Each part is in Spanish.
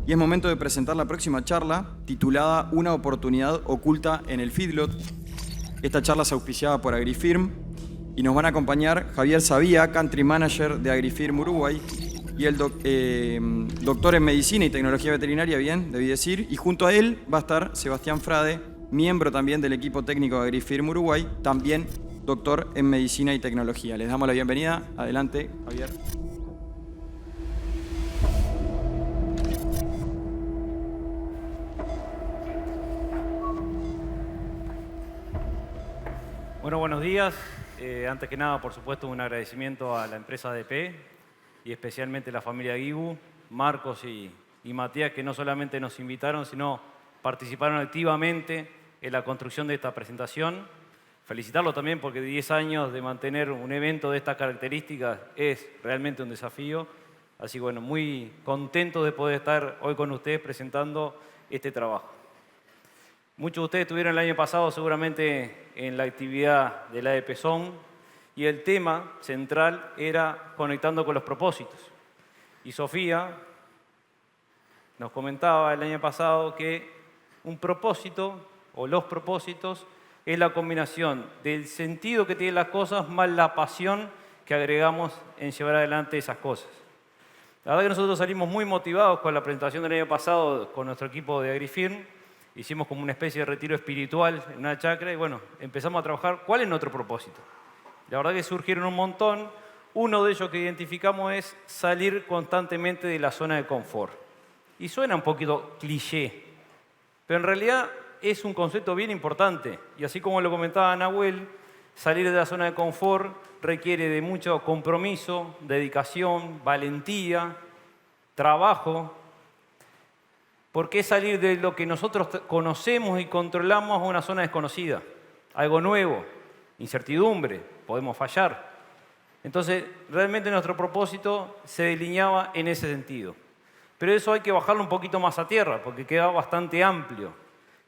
y es momento de presentar la próxima charla titulada Una oportunidad oculta en el feedlot. Esta charla es auspiciada por Agrifirm y nos van a acompañar Javier Sabía, Country Manager de Agrifirm Uruguay, y el doctor en Medicina y Tecnología Veterinaria, bien, debí decir, y junto a él va a estar Sebastián Frade, miembro también del equipo técnico de Agrifirm Uruguay, también doctor en Medicina y Tecnología. Les damos la bienvenida. Adelante, Javier. Bueno, buenos días. Antes que nada, por supuesto, un agradecimiento a la empresa ADP y especialmente a la familia Guibu, Marcos y Matías, que no solamente nos invitaron, sino participaron activamente en la construcción de esta presentación. Felicitarlo también porque 10 años de mantener un evento de estas características es realmente un desafío. Así que bueno, muy contento de poder estar hoy con ustedes presentando este trabajo. Muchos de ustedes estuvieron el año pasado seguramente en la actividad de la ADP Zone y el tema central era conectando con los propósitos. Y Sofía nos comentaba el año pasado que un propósito o los propósitos es la combinación del sentido que tienen las cosas más la pasión que agregamos en llevar adelante esas cosas. La verdad que nosotros salimos muy motivados con la presentación del año pasado con nuestro equipo de Agrifirm. Hicimos como una especie de retiro espiritual en una chacra y bueno, empezamos a trabajar cuál es nuestro propósito. La verdad que surgieron un montón. Uno de ellos que identificamos es salir constantemente de la zona de confort. Y suena un poquito cliché, pero en realidad es un concepto bien importante. Y así como lo comentaba Nahuel, salir de la zona de confort requiere de mucho compromiso, dedicación, valentía, trabajo. Porque es salir de lo que nosotros conocemos y controlamos a una zona desconocida, algo nuevo, incertidumbre, podemos fallar. Entonces, realmente nuestro propósito se delineaba en ese sentido. Pero eso hay que bajarlo un poquito más a tierra, porque queda bastante amplio.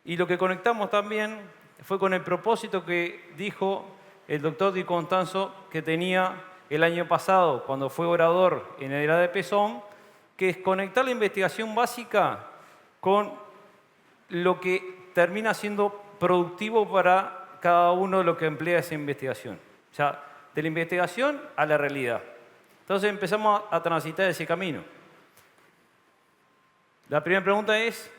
Y lo que conectamos también fue con el propósito que dijo el doctor Di Constanzo que tenía el año pasado, cuando fue orador en el ADP Zone, que es conectar la investigación básica con lo que termina siendo productivo para cada uno de los que emplea esa investigación. O sea, de la investigación a la realidad. Entonces empezamos a transitar ese camino. La primera pregunta es,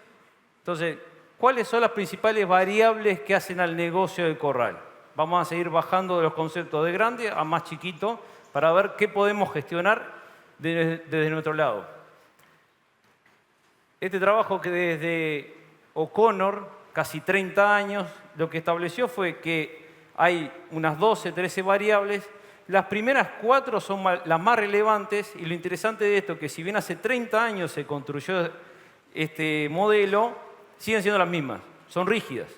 entonces, ¿cuáles son las principales variables que hacen al negocio del corral? Vamos a seguir bajando de los conceptos de grande a más chiquito para ver qué podemos gestionar desde nuestro lado. Este trabajo que desde O'Connor, casi 30 años, lo que estableció fue que hay unas 12, 13 variables. Las primeras 4 son las más relevantes y lo interesante de esto es que si bien hace 30 años se construyó este modelo, siguen siendo las mismas, son rígidas.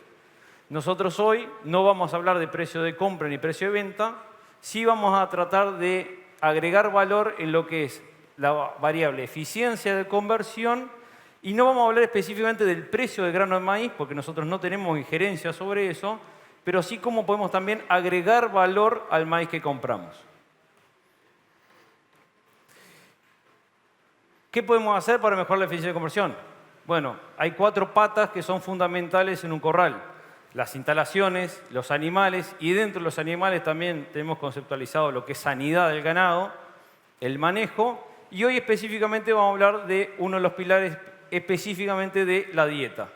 Nosotros hoy no vamos a hablar de precio de compra ni precio de venta, sí vamos a tratar de agregar valor en lo que es la variable eficiencia de conversión. Y no vamos a hablar específicamente del precio del grano de maíz, porque nosotros no tenemos injerencia sobre eso, pero sí cómo podemos también agregar valor al maíz que compramos. ¿Qué podemos hacer para mejorar la eficiencia de conversión? Bueno, hay 4 patas que son fundamentales en un corral. Las instalaciones, los animales, y dentro de los animales también tenemos conceptualizado lo que es sanidad del ganado, el manejo, y hoy específicamente vamos a hablar de uno de los pilares específicamente de la dieta.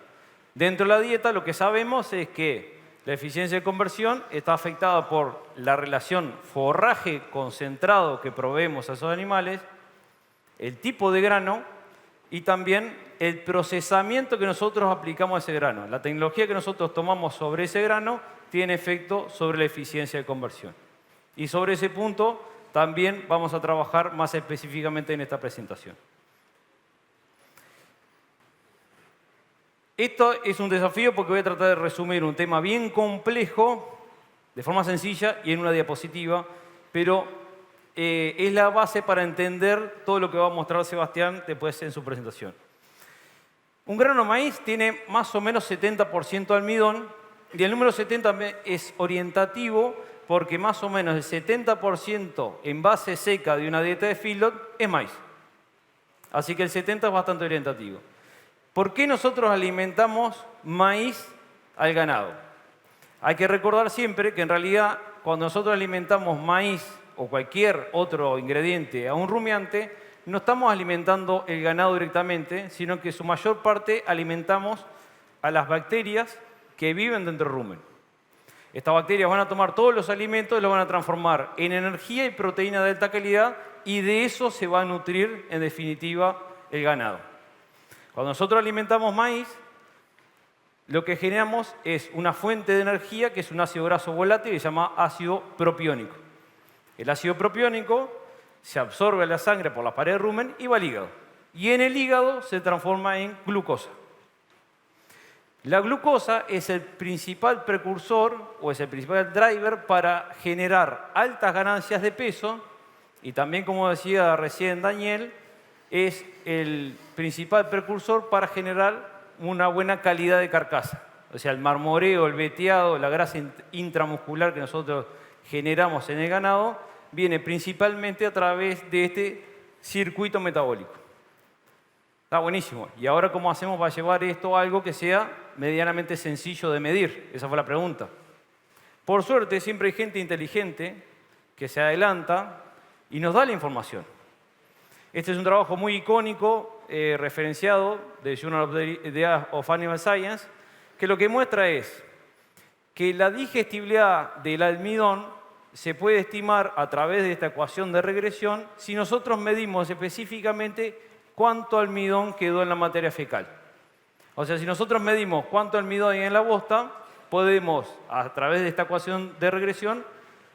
Dentro de la dieta lo que sabemos es que la eficiencia de conversión está afectada por la relación forraje concentrado que proveemos a esos animales, el tipo de grano y también el procesamiento que nosotros aplicamos a ese grano. La tecnología que nosotros tomamos sobre ese grano tiene efecto sobre la eficiencia de conversión. Y sobre ese punto también vamos a trabajar más específicamente en esta presentación. Esto es un desafío porque voy a tratar de resumir un tema bien complejo, de forma sencilla y en una diapositiva, pero es la base para entender todo lo que va a mostrar Sebastián después en su presentación. Un grano de maíz tiene más o menos 70% almidón y el número 70 es orientativo porque más o menos el 70% en base seca de una dieta de feedlot es maíz. Así que el 70 es bastante orientativo. ¿Por qué nosotros alimentamos maíz al ganado? Hay que recordar siempre que en realidad cuando nosotros alimentamos maíz o cualquier otro ingrediente a un rumiante, no estamos alimentando el ganado directamente, sino que su mayor parte alimentamos a las bacterias que viven dentro del rumen. Estas bacterias van a tomar todos los alimentos y los van a transformar en energía y proteína de alta calidad y de eso se va a nutrir, en definitiva, el ganado. Cuando nosotros alimentamos maíz, lo que generamos es una fuente de energía que es un ácido graso volátil que se llama ácido propiónico. El ácido propiónico se absorbe a la sangre por la pared del rumen y va al hígado. Y en el hígado se transforma en glucosa. La glucosa es el principal precursor o es el principal driver para generar altas ganancias de peso y también, como decía recién Daniel, es el principal precursor para generar una buena calidad de carcasa. O sea, el marmoreo, el veteado, la grasa intramuscular que nosotros generamos en el ganado viene principalmente a través de este circuito metabólico. Está buenísimo. ¿Y ahora cómo hacemos para llevar esto a algo que sea medianamente sencillo de medir? Esa fue la pregunta. Por suerte, siempre hay gente inteligente que se adelanta y nos da la información. Este es un trabajo muy icónico, referenciado de Journal of Animal Science, que lo que muestra es que la digestibilidad del almidón se puede estimar a través de esta ecuación de regresión si nosotros medimos específicamente cuánto almidón quedó en la materia fecal. O sea, si nosotros medimos cuánto almidón hay en la bosta, podemos, a través de esta ecuación de regresión,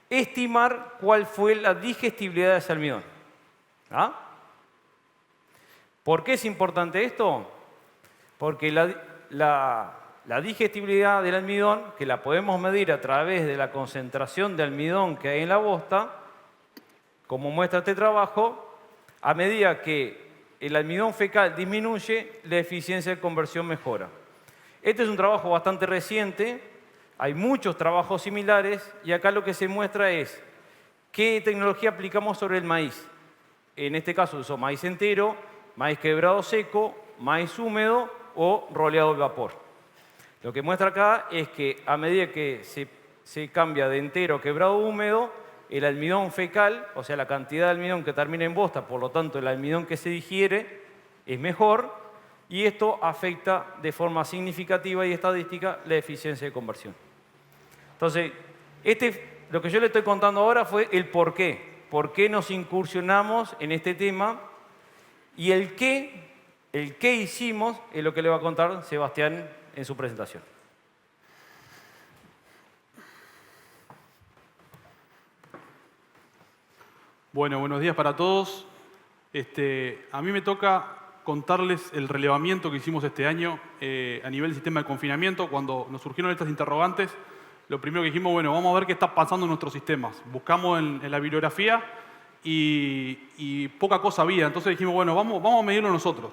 estimar cuál fue la digestibilidad de ese almidón. ¿Ah? ¿Por qué es importante esto? Porque la digestibilidad del almidón, que la podemos medir a través de la concentración de almidón que hay en la bosta, como muestra este trabajo, a medida que el almidón fecal disminuye, la eficiencia de conversión mejora. Este es un trabajo bastante reciente, hay muchos trabajos similares y acá lo que se muestra es qué tecnología aplicamos sobre el maíz. En este caso usó maíz entero, maíz quebrado seco, maíz húmedo o roleado al vapor. Lo que muestra acá es que a medida que se cambia de entero a quebrado húmedo, el almidón fecal, o sea, la cantidad de almidón que termina en bosta, por lo tanto el almidón que se digiere es mejor y esto afecta de forma significativa y estadística la eficiencia de conversión. Entonces, lo que yo le estoy contando ahora fue el por qué nos incursionamos en este tema y el qué hicimos es lo que le va a contar Sebastián en su presentación. Bueno, buenos días para todos. A mí me toca contarles el relevamiento que hicimos este año a nivel del sistema de confinamiento. Cuando nos surgieron estas interrogantes, lo primero que dijimos, bueno, vamos a ver qué está pasando en nuestros sistemas. Buscamos en la bibliografía y poca cosa había. Entonces dijimos, bueno, vamos a medirlo nosotros.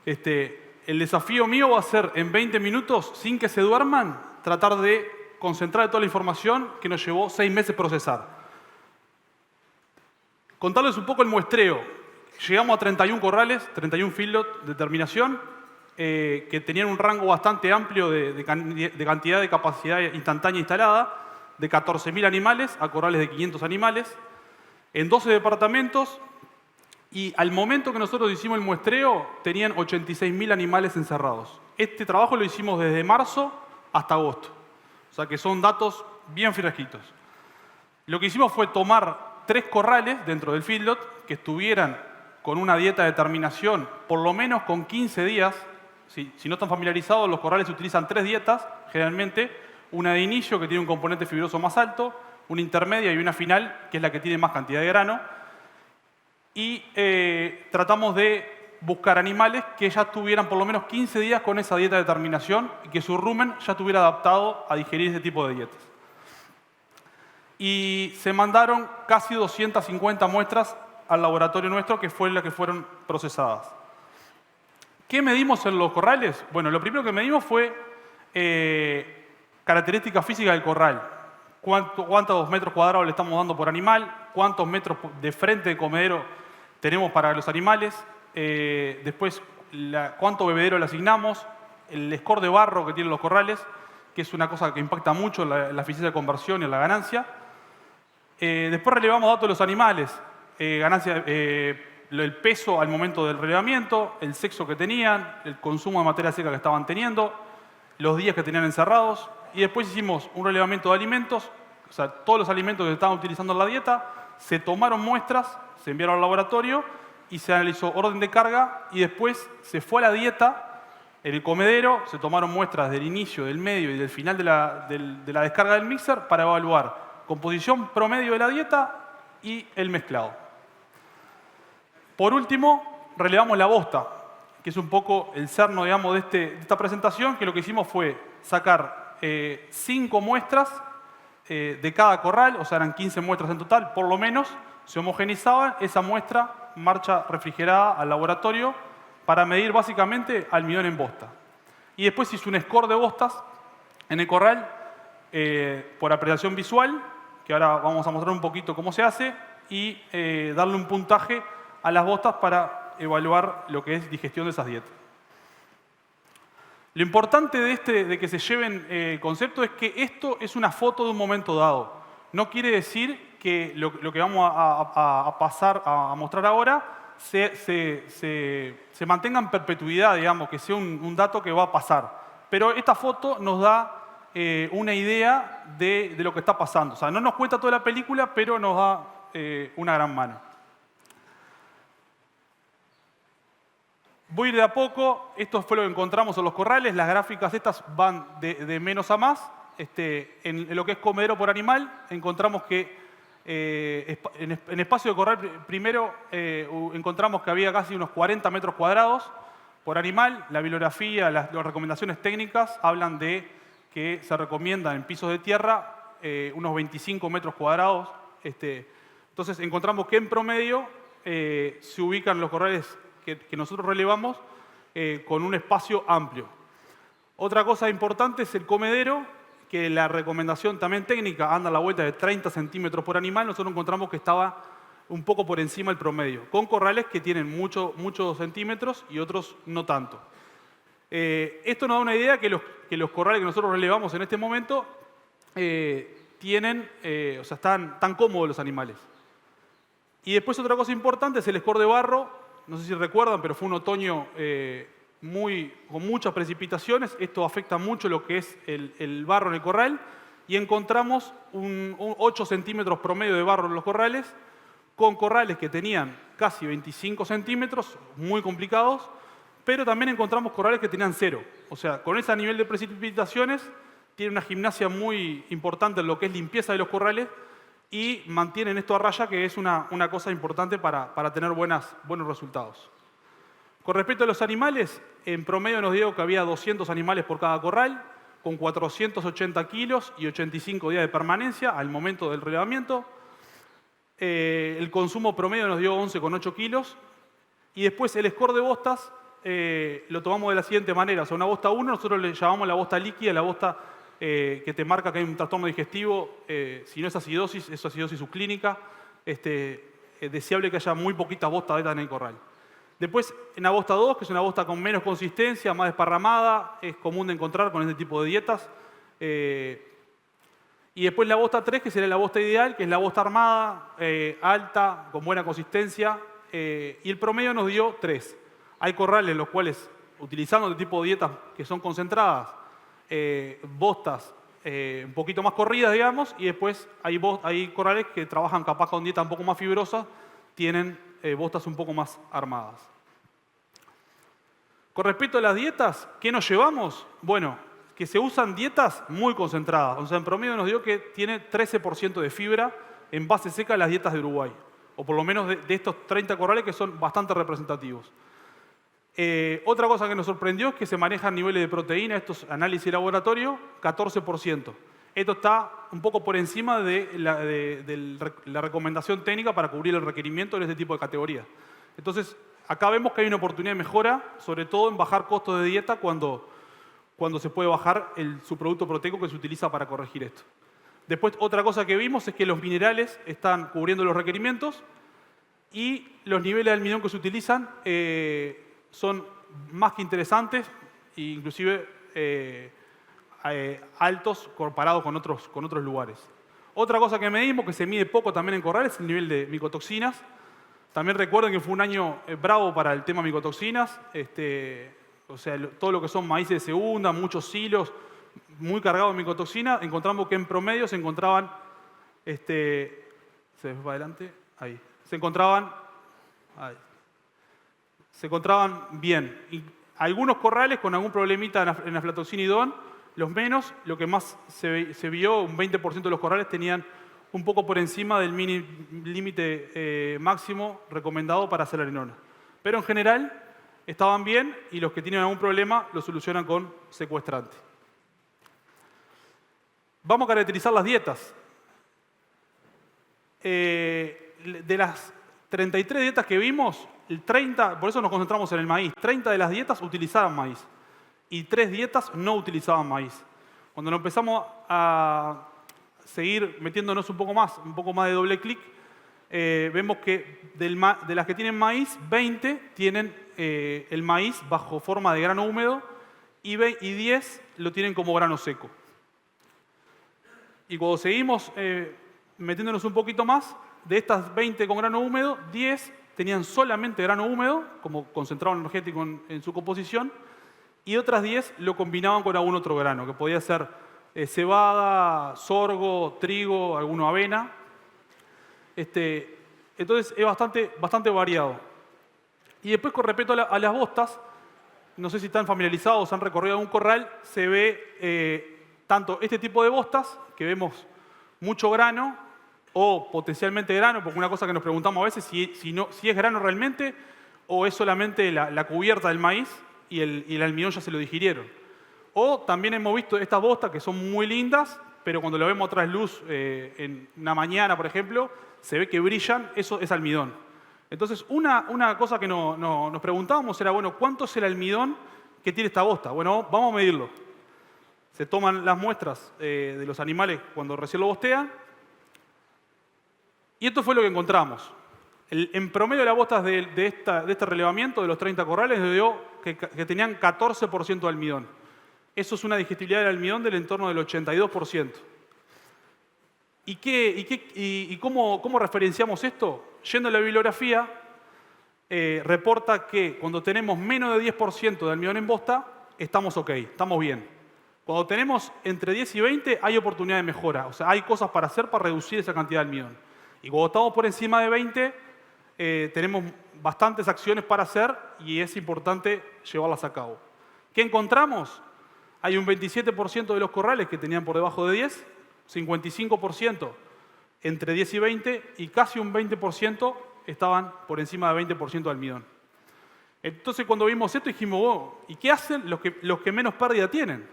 El desafío mío va a ser, en 20 minutos, sin que se duerman, tratar de concentrar toda la información que nos llevó 6 meses procesar. Contarles un poco el muestreo. Llegamos a 31 corrales, 31 feedlot de terminación, que tenían un rango bastante amplio de cantidad de capacidad instantánea instalada, de 14.000 animales a corrales de 500 animales, en 12 departamentos, y al momento que nosotros hicimos el muestreo, tenían 86.000 animales encerrados. Este trabajo lo hicimos desde marzo hasta agosto. O sea que son datos bien fresquitos. Lo que hicimos fue tomar 3 corrales dentro del feedlot que estuvieran con una dieta de terminación por lo menos con 15 días. Si no están familiarizados, los corrales utilizan 3 dietas, generalmente. Una de inicio, que tiene un componente fibroso más alto, una intermedia y una final, que es la que tiene más cantidad de grano. Y tratamos de buscar animales que ya estuvieran por lo menos 15 días con esa dieta de terminación y que su rumen ya estuviera adaptado a digerir ese tipo de dietas. Y se mandaron casi 250 muestras al laboratorio nuestro, que fue la que fueron procesadas. ¿Qué medimos en los corrales? Bueno, lo primero que medimos fue características físicas del corral. ¿Cuántos metros cuadrados le estamos dando por animal? ¿Cuántos metros de frente de comedero tenemos para los animales? Después, cuánto bebedero le asignamos, el score de barro que tienen los corrales, que es una cosa que impacta mucho en la eficiencia de conversión y en la ganancia. Después relevamos datos de los animales, el peso al momento del relevamiento, el sexo que tenían, el consumo de materia seca que estaban teniendo, los días que tenían encerrados. Y después hicimos un relevamiento de alimentos, o sea, todos los alimentos que se estaban utilizando en la dieta, se tomaron muestras, se enviaron al laboratorio y se analizó orden de carga y después se fue a la dieta, en el comedero, se tomaron muestras del inicio, del medio y del final de la descarga del mixer para evaluar composición promedio de la dieta y el mezclado. Por último, relevamos la bosta, que es un poco el cerno, digamos, de esta presentación, que lo que hicimos fue sacar 5 muestras de cada corral, o sea, eran 15 muestras en total, por lo menos, se homogenizaban, esa muestra marcha refrigerada al laboratorio para medir básicamente almidón en bosta. Y después hice un score de bostas en el corral por apreciación visual, que ahora vamos a mostrar un poquito cómo se hace, y darle un puntaje a las bostas para evaluar lo que es digestión de esas dietas. Lo importante de que se lleven el concepto es que esto es una foto de un momento dado. No quiere decir que lo que vamos a pasar a mostrar ahora se mantenga en perpetuidad, digamos, que sea un dato que va a pasar. Pero esta foto nos da una idea de lo que está pasando. O sea, no nos cuenta toda la película, pero nos da una gran mano. Voy a ir de a poco. Esto fue lo que encontramos en los corrales. Las gráficas estas van de menos a más. En lo que es comedero por animal, encontramos que en espacio de corral primero encontramos que había casi unos 40 metros cuadrados por animal. La bibliografía, las recomendaciones técnicas hablan de que se recomienda en pisos de tierra unos 25 metros cuadrados. Entonces encontramos que en promedio se ubican los corrales que nosotros relevamos con un espacio amplio. Otra cosa importante es el comedero, que la recomendación también técnica anda a la vuelta de 30 centímetros por animal. Nosotros encontramos que estaba un poco por encima del promedio, con corrales que tienen muchos centímetros y otros no tanto. Esto nos da una idea que los corrales que nosotros relevamos en este momento están cómodos los animales. Y después otra cosa importante es el score de barro. No sé si recuerdan, pero fue un otoño con muchas precipitaciones. Esto afecta mucho lo que es el barro en el corral. Y encontramos un 8 centímetros promedio de barro en los corrales, con corrales que tenían casi 25 centímetros, muy complicados, pero también encontramos corrales que tenían 0. O sea, con ese nivel de precipitaciones, tiene una gimnasia muy importante en lo que es limpieza de los corrales y mantienen esto a raya, que es una cosa importante para tener buenos resultados. Con respecto a los animales, en promedio nos dio que había 200 animales por cada corral, con 480 kilos y 85 días de permanencia al momento del relevamiento. El consumo promedio nos dio 11,8 kilos. Y después el score de bostas lo tomamos de la siguiente manera. O sea, una bosta 1, nosotros le llamamos la bosta líquida, la bosta que te marca que hay un trastorno digestivo. Si no es acidosis subclínica. Es deseable que haya muy poquitas bostas de estas en el corral. Después, en la bosta 2, que es una bosta con menos consistencia, más desparramada, es común de encontrar con este tipo de dietas. Y después la bosta 3, que sería la bosta ideal, que es la bosta armada, alta, con buena consistencia. Y el promedio nos dio 3. Hay corrales en los cuales, utilizando este tipo de dietas que son concentradas, bostas un poquito más corridas, digamos, y después hay corrales que trabajan capaz con dietas un poco más fibrosas, tienen bostas un poco más armadas. Con respecto a las dietas, ¿qué nos llevamos? Bueno, que se usan dietas muy concentradas. O sea, en promedio nos dio que tiene 13% de fibra en base seca las dietas de Uruguay. O por lo menos de estos 30 corrales que son bastante representativos. Otra cosa que nos sorprendió es que se manejan niveles de proteína, estos análisis de laboratorio, 14%. Esto está un poco por encima de la recomendación técnica para cubrir el requerimiento en este tipo de categorías. Entonces, acá vemos que hay una oportunidad de mejora, sobre todo en bajar costos de dieta cuando se puede bajar el subproducto proteico que se utiliza para corregir esto. Después, otra cosa que vimos es que los minerales están cubriendo los requerimientos y los niveles de almidón que se utilizan son más que interesantes e inclusive altos comparados con otros lugares. Otra cosa que medimos, que se mide poco también en corrales, es el nivel de micotoxinas. También recuerden que fue un año bravo para el tema micotoxinas. O sea, todo lo que son maíces de segunda, muchos silos, muy cargados de micotoxina. Encontramos que en promedio se encontraban, se fue para adelante, ahí. Se encontraban bien. Y algunos corrales con algún problemita en aflatoxina y DON, los menos, lo que más se vio, un 20% de los corrales tenían un poco por encima del límite máximo recomendado para selarinona. Pero en general estaban bien y los que tienen algún problema lo solucionan con secuestrante. Vamos a caracterizar las dietas. De las 33 dietas que vimos, el 30, por eso nos concentramos en el maíz, 30 de las dietas utilizaban maíz y 3 dietas no utilizaban maíz. Cuando nos empezamos a seguir metiéndonos un poco más de doble clic, vemos que de las que tienen maíz, 20 tienen el maíz bajo forma de grano húmedo y 10 lo tienen como grano seco. Y cuando seguimos metiéndonos un poquito más, de estas 20 con grano húmedo, 10 tenían solamente grano húmedo, como concentrado energético en su composición, y otras 10 lo combinaban con algún otro grano, que podía ser cebada, sorgo, trigo, alguno avena. Entonces es bastante variado. Y después con respecto a las bostas, no sé si están familiarizados, han recorrido algún corral, se ve tanto este tipo de bostas, que vemos mucho grano, o potencialmente grano, porque una cosa que nos preguntamos a veces si es grano realmente o es solamente la cubierta del maíz y el almidón ya se lo digirieron. O también hemos visto estas bostas que son muy lindas, pero cuando lo vemos a trasluz en una mañana, por ejemplo, se ve que brillan, eso es almidón. Entonces, una cosa que nos preguntábamos era, bueno, ¿cuánto es el almidón que tiene esta bosta? Bueno, vamos a medirlo. Se toman las muestras de los animales cuando recién lo bostean. Y esto fue lo que encontramos. En promedio las bostas de este relevamiento, de los 30 corrales, nos dio que tenían 14% de almidón. Eso es una digestibilidad del almidón del entorno del 82%. ¿Y cómo referenciamos esto? Yendo a la bibliografía, reporta que cuando tenemos menos de 10% de almidón en bosta, estamos ok, estamos bien. Cuando tenemos entre 10 y 20, hay oportunidad de mejora. O sea, hay cosas para hacer para reducir esa cantidad de almidón. Y cuando estamos por encima de 20, tenemos bastantes acciones para hacer y es importante llevarlas a cabo. ¿Qué encontramos? Hay un 27% de los corrales que tenían por debajo de 10, 55% entre 10 y 20 y casi un 20% estaban por encima de 20% de almidón. Entonces cuando vimos esto dijimos, oh, ¿y qué hacen los que menos pérdida tienen?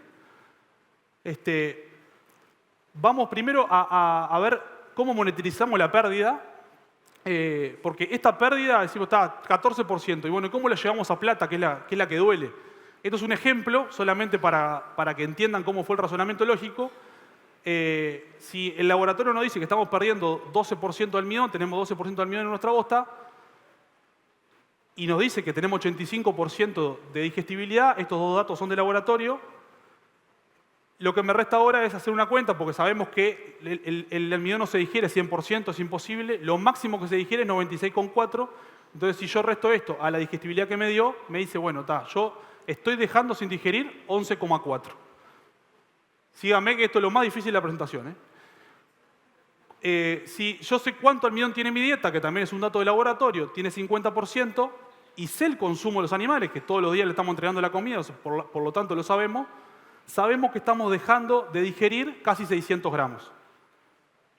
Vamos primero a ver cómo monetarizamos la pérdida, porque esta pérdida, decimos, está 14%, y bueno, ¿cómo la llevamos a plata, que es la que duele? Esto es un ejemplo, solamente para que entiendan cómo fue el razonamiento lógico. Si el laboratorio nos dice que estamos perdiendo 12% de almidón, tenemos 12% de almidón en nuestra bosta, y nos dice que tenemos 85% de digestibilidad, estos dos datos son de laboratorio, lo que me resta ahora es hacer una cuenta, porque sabemos que el almidón no se digiere 100%, es imposible. Lo máximo que se digiere es 96,4. Entonces, si yo resto esto a la digestibilidad que me dio, me dice, bueno, yo estoy dejando sin digerir 11,4. Síganme que esto es lo más difícil de la presentación. Si yo sé cuánto almidón tiene mi dieta, que también es un dato de laboratorio, tiene 50%, y sé el consumo de los animales, que todos los días le estamos entregando la comida, por lo tanto lo sabemos que estamos dejando de digerir casi 600 gramos.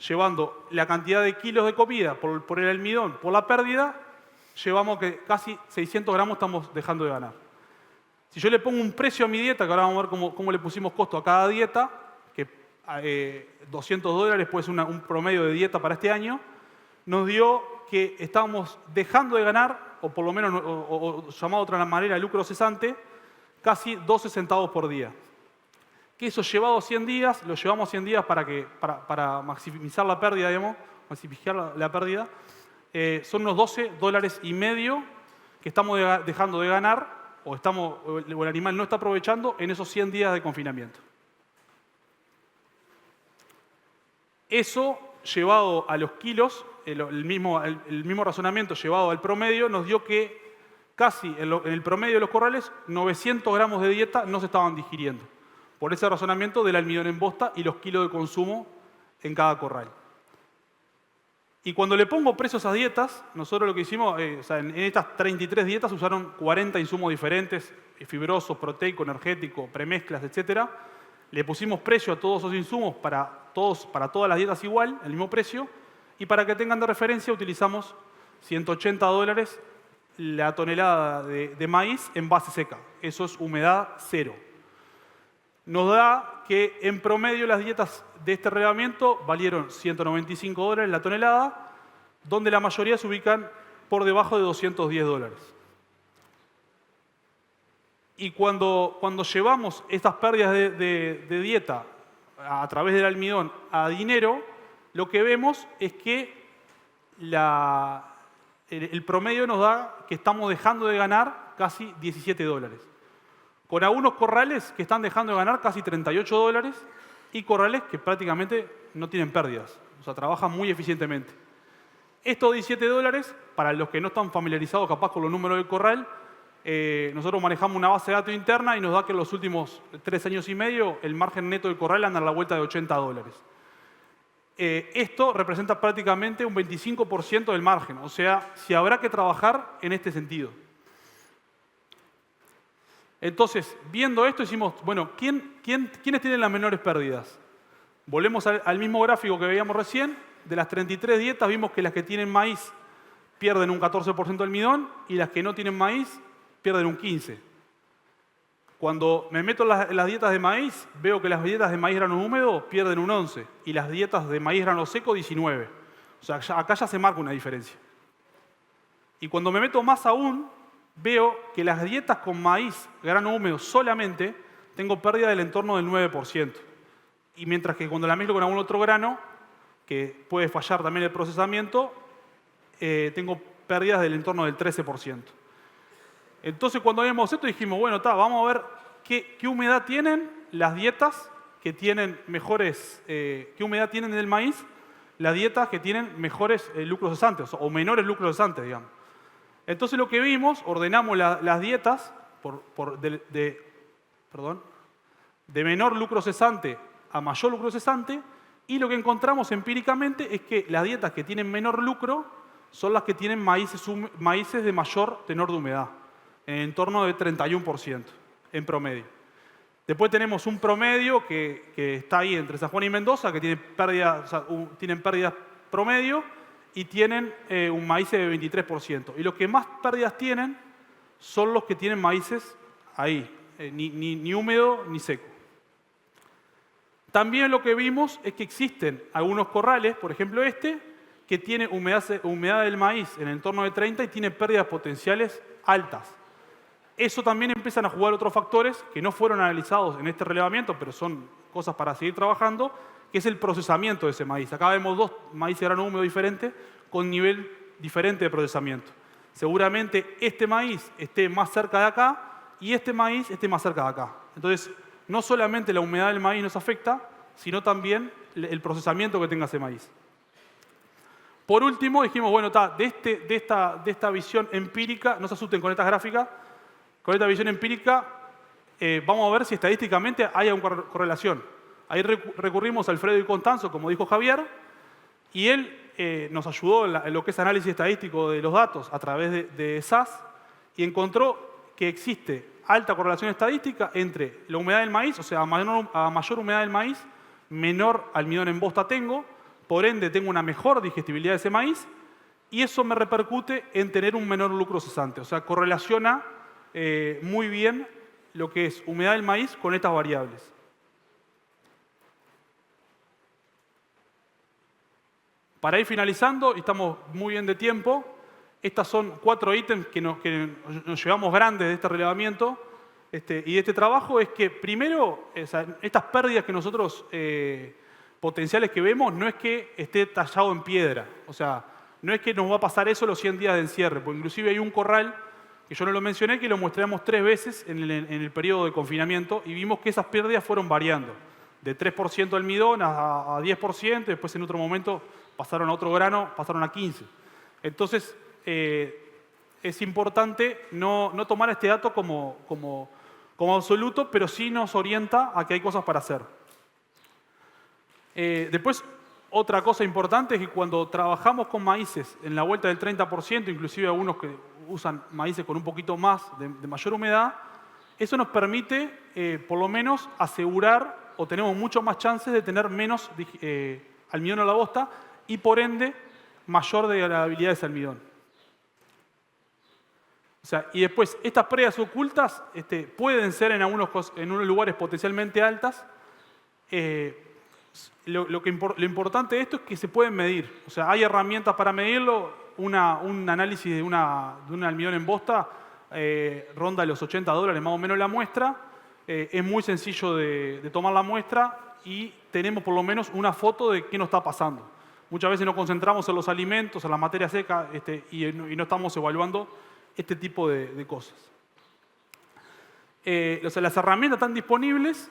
Llevando la cantidad de kilos de comida por el almidón, por la pérdida, llevamos que casi 600 gramos estamos dejando de ganar. Si yo le pongo un precio a mi dieta, que ahora vamos a ver cómo le pusimos costo a cada dieta, que $200 puede ser un promedio de dieta para este año, nos dio que estábamos dejando de ganar, o por lo menos, o llamado de otra manera, lucro cesante, casi 12 centavos por día. Que eso llevado a 100 días, lo llevamos a 100 días para maximizar la pérdida, digamos, maximizar la pérdida, son unos $12,5 que estamos dejando de ganar o el animal no está aprovechando en esos 100 días de confinamiento. Eso, llevado a los kilos, el mismo razonamiento llevado al promedio, nos dio que casi en el promedio de los corrales 900 gramos de dieta no se estaban digiriendo. Por ese razonamiento del almidón en bosta y los kilos de consumo en cada corral. Y cuando le pongo precio a esas dietas, nosotros lo que hicimos, en estas 33 dietas usaron 40 insumos diferentes, fibrosos, proteico, energético, premezclas, etc. Le pusimos precio a todos esos insumos para todas las dietas igual, el mismo precio, y para que tengan de referencia utilizamos $180 la tonelada de maíz en base seca. Eso es humedad cero. Nos da que en promedio las dietas de este relevamiento valieron $195 la tonelada, donde la mayoría se ubican por debajo de $210. Y cuando llevamos estas pérdidas de dieta a través del almidón a dinero, lo que vemos es que el promedio nos da que estamos dejando de ganar casi $17. Con algunos corrales que están dejando de ganar casi $38 y corrales que prácticamente no tienen pérdidas. O sea, trabajan muy eficientemente. Estos $17, para los que no están familiarizados capaz con los números del corral, nosotros manejamos una base de datos interna y nos da que en los últimos 3 años y medio el margen neto del corral anda a la vuelta de $80. Esto representa prácticamente un 25% del margen. O sea, si habrá que trabajar en este sentido. Entonces, viendo esto, decimos, bueno, ¿quiénes tienen las menores pérdidas? Volvemos al mismo gráfico que veíamos recién. De las 33 dietas vimos que las que tienen maíz pierden un 14% de almidón y las que no tienen maíz pierden un 15%. Cuando me meto en las dietas de maíz, veo que las dietas de maíz grano húmedo pierden un 11% y las dietas de maíz grano seco 19%. O sea, acá ya se marca una diferencia. Y cuando me meto más aún, veo que las dietas con maíz grano húmedo solamente tengo pérdida del entorno del 9%. Y mientras que cuando la mezclo con algún otro grano, que puede fallar también el procesamiento, tengo pérdidas del entorno del 13%. Entonces, cuando vimos esto, dijimos, bueno, vamos a ver qué humedad tienen las dietas que tienen mejores, qué humedad tienen en el maíz las dietas que tienen mejores lucros cesantes o menores lucros cesantes, digamos. Entonces, lo que vimos, ordenamos las dietas de menor lucro cesante a mayor lucro cesante, y lo que encontramos empíricamente es que las dietas que tienen menor lucro son las que tienen maíces de mayor tenor de humedad, en torno de 31% en promedio. Después tenemos un promedio que está ahí entre San Juan y Mendoza, que tiene tienen pérdidas promedio y tienen un maíz de 23%. Y los que más pérdidas tienen son los que tienen maíces ahí, ni húmedo ni seco. También lo que vimos es que existen algunos corrales, por ejemplo que tiene humedad del maíz en el entorno de 30 y tiene pérdidas potenciales altas. Eso también empiezan a jugar otros factores que no fueron analizados en este relevamiento, pero son cosas para seguir trabajando, que es el procesamiento de ese maíz. Acá vemos 2 maíz de grano húmedo diferentes con nivel diferente de procesamiento. Seguramente este maíz esté más cerca de acá y este maíz esté más cerca de acá. Entonces, no solamente la humedad del maíz nos afecta, sino también el procesamiento que tenga ese maíz. Por último, dijimos, bueno, de esta visión empírica, no se asusten con estas gráficas, con esta visión empírica vamos a ver si estadísticamente hay alguna correlación. Ahí recurrimos a Alfredo y Constanzo, como dijo Javier, y él nos ayudó en lo que es análisis estadístico de los datos a través de SAS y encontró que existe alta correlación estadística entre la humedad del maíz, o sea, a mayor humedad del maíz, menor almidón en bosta tengo, por ende tengo una mejor digestibilidad de ese maíz, y eso me repercute en tener un menor lucro cesante. O sea, correlaciona muy bien lo que es humedad del maíz con estas variables. Para ir finalizando, y estamos muy bien de tiempo, estas son 4 ítems que nos llevamos grandes de este relevamiento y de este trabajo. Es que primero, estas pérdidas que nosotros potenciales que vemos, no es que esté tallado en piedra. O sea, no es que nos va a pasar eso los 100 días de encierre, porque inclusive hay un corral que yo no lo mencioné, que lo muestramos 3 veces en el periodo de confinamiento y vimos que esas pérdidas fueron variando. De 3% de almidón a 10%, después en otro momento pasaron a otro grano, pasaron a 15%. Entonces, es importante no tomar este dato como absoluto, pero sí nos orienta a que hay cosas para hacer. Después, otra cosa importante es que cuando trabajamos con maíces en la vuelta del 30%, inclusive algunos que usan maíces con un poquito más de mayor humedad, eso nos permite por lo menos asegurar o tenemos mucho más chances de tener menos almidón a la bosta y por ende mayor degradabilidad de ese almidón. O sea, y después, estas pérdidas ocultas pueden ser en unos lugares potencialmente altas. Lo importante de esto es que se pueden medir. O sea, hay herramientas para medirlo. Un análisis de un almidón en bosta ronda los $80 más o menos la muestra. Es muy sencillo de tomar la muestra y tenemos por lo menos una foto de qué nos está pasando. Muchas veces nos concentramos en los alimentos, en la materia seca y no estamos evaluando este tipo de cosas. O sea, las herramientas están disponibles.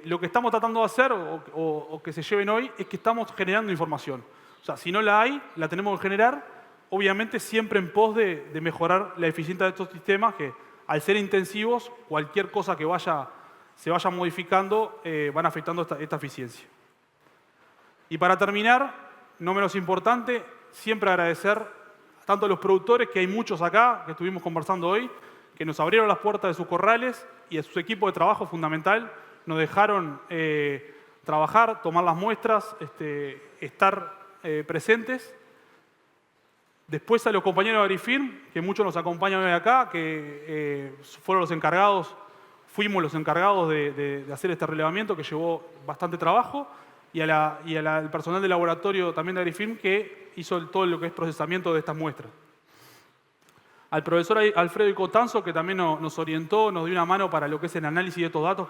Lo que estamos tratando de hacer o que se lleven hoy es que estamos generando información. O sea, si no la hay, la tenemos que generar, obviamente siempre en pos de mejorar la eficiencia de estos sistemas que al ser intensivos, cualquier cosa que se vaya modificando van afectando esta eficiencia. Y para terminar, no menos importante, siempre agradecer tanto a los productores, que hay muchos acá, que estuvimos conversando hoy, que nos abrieron las puertas de sus corrales y a sus equipos de trabajo fundamental, nos dejaron trabajar, tomar las muestras, estar presentes. Después a los compañeros de AgriFirm, que muchos nos acompañan hoy acá, que fuimos los encargados de hacer este relevamiento que llevó bastante trabajo, y al personal de laboratorio también de AgriFirm que hizo todo lo que es procesamiento de estas muestras. Al profesor Alfredo Icotanzo, que también nos orientó, nos dio una mano para lo que es el análisis de estos datos,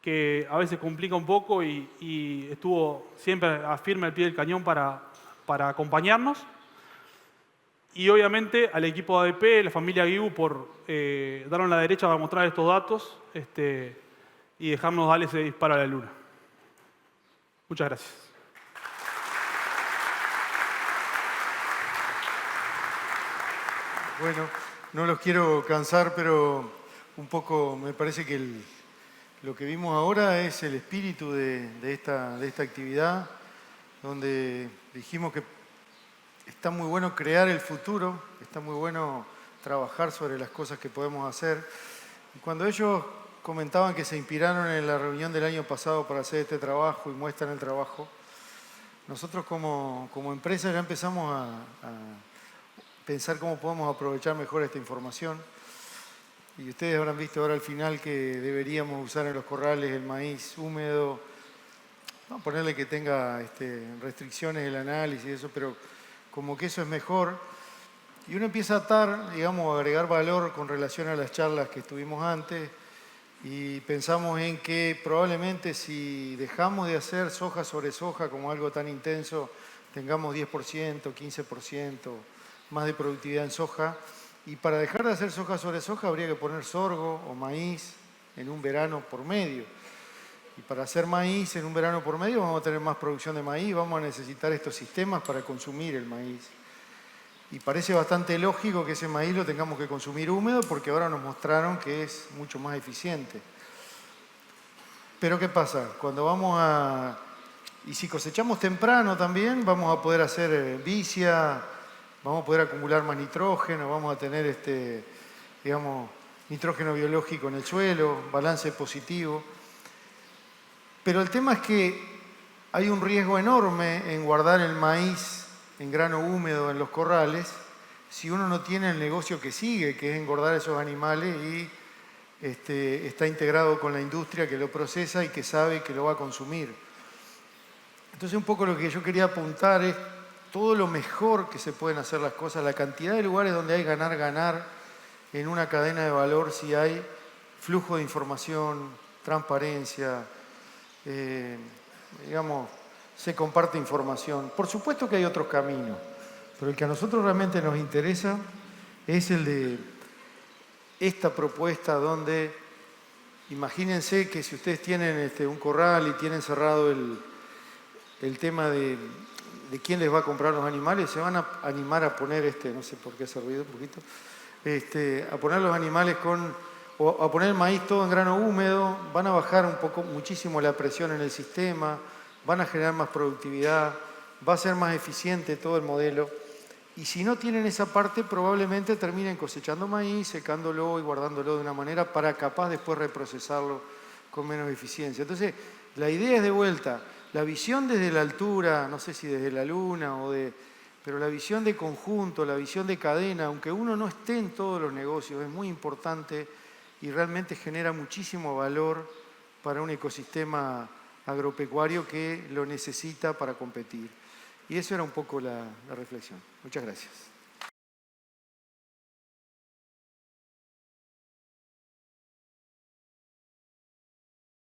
que a veces complica un poco y estuvo siempre firme al pie del cañón para acompañarnos. Y obviamente al equipo de ADP, la familia Guibu, por darnos la derecha para mostrar estos datos y dejarnos darle ese disparo a la luna. Muchas gracias. Bueno, no los quiero cansar, pero un poco me parece que lo que vimos ahora es el espíritu de esta actividad, donde dijimos que está muy bueno crear el futuro, está muy bueno trabajar sobre las cosas que podemos hacer. Y cuando ellos comentaban que se inspiraron en la reunión del año pasado para hacer este trabajo y muestran el trabajo, nosotros como empresa ya empezamos a pensar cómo podemos aprovechar mejor esta información. Y ustedes habrán visto ahora al final que deberíamos usar en los corrales el maíz húmedo, no ponerle que tenga restricciones el análisis y eso, pero como que eso es mejor. Y uno empieza a atar, digamos, a agregar valor con relación a las charlas que estuvimos antes y pensamos en que probablemente si dejamos de hacer soja sobre soja como algo tan intenso, tengamos 10%, 15% más de productividad en soja. Y para dejar de hacer soja sobre soja habría que poner sorgo o maíz en un verano por medio. Y para hacer maíz en un verano por medio vamos a tener más producción de maíz, vamos a necesitar estos sistemas para consumir el maíz. Y parece bastante lógico que ese maíz lo tengamos que consumir húmedo porque ahora nos mostraron que es mucho más eficiente. Pero ¿qué pasa? Y si cosechamos temprano también, vamos a poder hacer vicia, vamos a poder acumular más nitrógeno, vamos a tener nitrógeno biológico en el suelo, balance positivo. Pero el tema es que hay un riesgo enorme en guardar el maíz en grano húmedo en los corrales si uno no tiene el negocio que sigue, que es engordar esos animales y está integrado con la industria que lo procesa y que sabe que lo va a consumir. Entonces un poco lo que yo quería apuntar es todo lo mejor que se pueden hacer las cosas, la cantidad de lugares donde hay ganar en una cadena de valor si hay flujo de información, transparencia, se comparte información. Por supuesto que hay otros caminos, pero el que a nosotros realmente nos interesa es el de esta propuesta donde, imagínense que si ustedes tienen un corral y tienen cerrado el tema de quién les va a comprar los animales, se van a animar a poner, no sé por qué hace ruido un poquito, a poner los animales o a poner el maíz todo en grano húmedo, van a bajar muchísimo la presión en el sistema, van a generar más productividad, va a ser más eficiente todo el modelo. Y si no tienen esa parte, probablemente terminen cosechando maíz, secándolo y guardándolo de una manera para capaz después reprocesarlo con menos eficiencia. Entonces, la idea es de vuelta, la visión desde la altura, no sé si desde la luna pero la visión de conjunto, la visión de cadena, aunque uno no esté en todos los negocios, es muy importante y realmente genera muchísimo valor para un ecosistema agropecuario que lo necesita para competir. Y eso era un poco la reflexión. Muchas gracias.